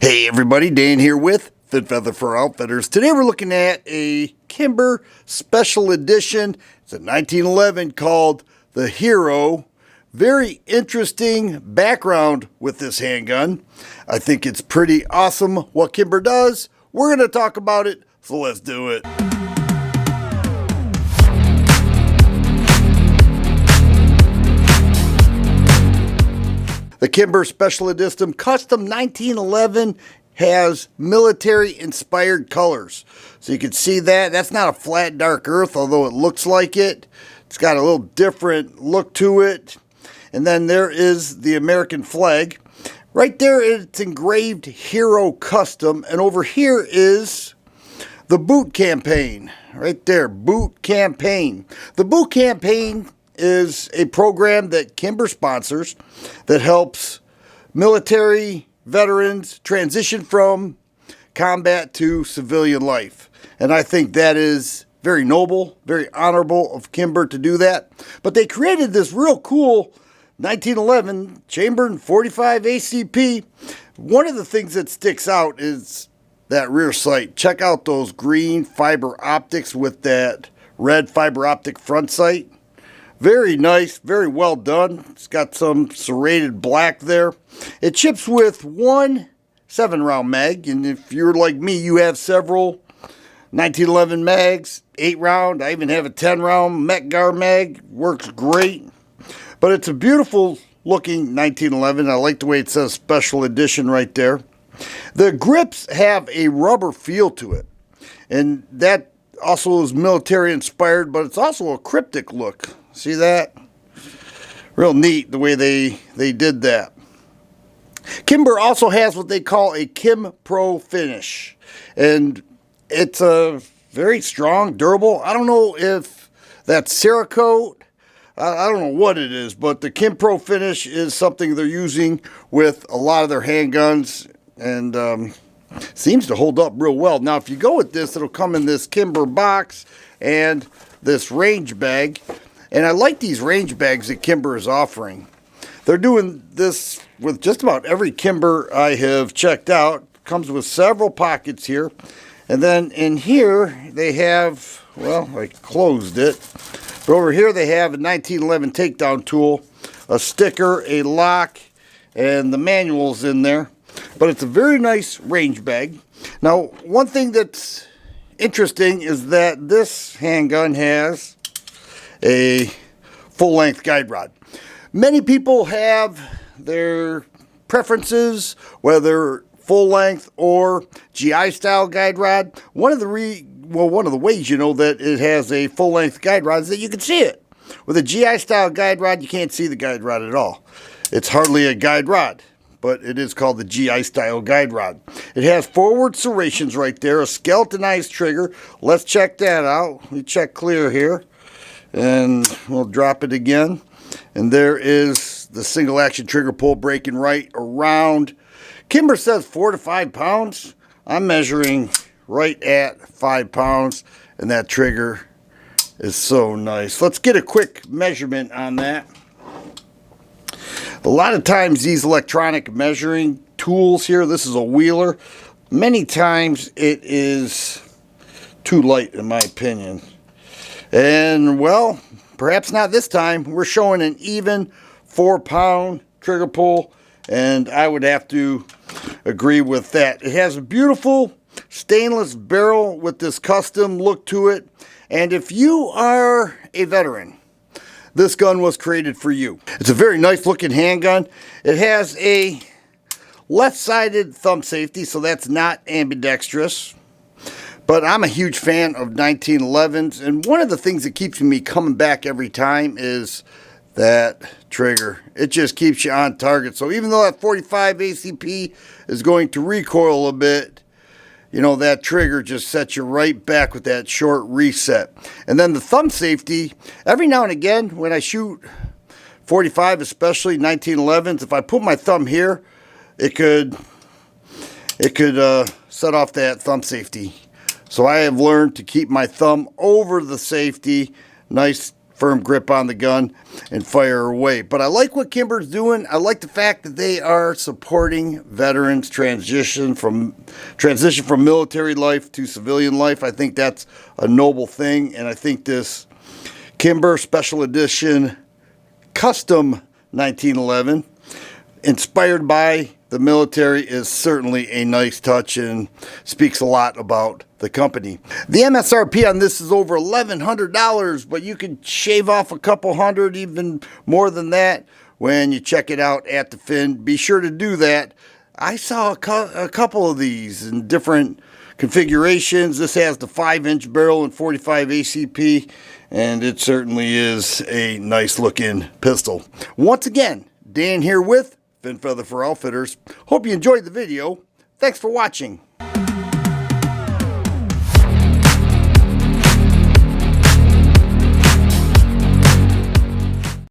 Hey everybody, Dan here with Fit Feather for Outfitters. Today we're looking at a Kimber Special Edition. It's a 1911 called the Hero. Very interesting background with this handgun. I think it's pretty awesome what Kimber does. We're going to talk about it, so let's do it. The Kimber Special Edition Custom 1911 has military-inspired colors. So you can see that. That's not a flat dark earth, although it looks like it. It's got a little different look to it. And then there is the American flag. Right there, it's engraved Hero Custom. And over here is the boot campaign. Right there, boot campaign. The boot campaign is a program that Kimber sponsors that helps military veterans transition from combat to civilian life. And I think that is very noble, very honorable of Kimber to do that. But they created this real cool 1911 chambered 45 ACP. One of the things that sticks out is that rear sight. Check out those green fiber optics with that red fiber optic front sight. Very nice, very well done. It's got some serrated black there. It ships with one 7-round mag, and if you're like me, you have several 1911 mags, 8-round. I even have a 10-round Metgar mag. Works great. But it's a beautiful looking 1911. I like the way it says Special Edition right there. The grips have a rubber feel to it, and that also is military inspired, but it's also a cryptic look. See that? Real neat the way they did that. Kimber also has what they call a Kim Pro finish. And it's a very strong, durable. I don't know if that's Cerakote. I don't know what it is, but the Kim Pro finish is something they're using with a lot of their handguns, and seems to hold up real well. Now, if you go with this, it'll come in this Kimber box and this range bag. And I like these range bags that Kimber is offering. They're doing this with just about every Kimber I have checked out. Comes with several pockets here. And then in here they have, well, I closed it. But over here they have a 1911 takedown tool, a sticker, a lock, and the manual's in there. But it's a very nice range bag. Now, one thing that's interesting is that this handgun has a full-length guide rod. Many people have their preferences, whether full-length or GI-style guide rod. One of the ways you know that it has a full-length guide rod is that you can see it. With a GI-style guide rod, you can't see the guide rod at all. It's hardly a guide rod, but it is called the GI-style guide rod. It has forward serrations right there, a skeletonized trigger. Let's check that out. We check clear here. And we'll drop it again, and there is the single action trigger pull breaking right around. Kimber says 4 to 5 pounds. I'm measuring right at 5 pounds, and that trigger is so nice. Let's get a quick measurement on that. A lot of times these electronic measuring tools here, this is a Wheeler, many times it is too light in my opinion. And, well, perhaps not this time. We're showing an even 4-pound trigger pull, and I would have to agree with that. It has a beautiful stainless barrel with this custom look to it. And if you are a veteran, this gun was created for you. It's a very nice looking handgun. It has a left-sided thumb safety, so that's not ambidextrous. But I'm a huge fan of 1911s, and one of the things that keeps me coming back every time is that trigger. It just keeps you on target. So even though that 45 ACP is going to recoil a bit, you know, that trigger just sets you right back with that short reset. And then the thumb safety, every now and again when I shoot 45, especially 1911s, if I put my thumb here, it could set off that thumb safety. So I have learned to keep my thumb over the safety, nice firm grip on the gun and fire away. But I like what Kimber's doing. I like the fact that they are supporting veterans transition from military life to civilian life. I think that's a noble thing, and I think this Kimber Special Edition Custom 1911 inspired by the military is certainly a nice touch and speaks a lot about the company. The MSRP on this is over $1,100, but you can shave off a couple hundred, even more than that, when you check it out at the fin. Be sure to do that. I saw a couple of these in different configurations. This has the 5-inch barrel and 45 ACP, and it certainly is a nice looking pistol. Once again, Dan here with Fin Feather for Outfitters. Hope you enjoyed the video. Thanks for watching.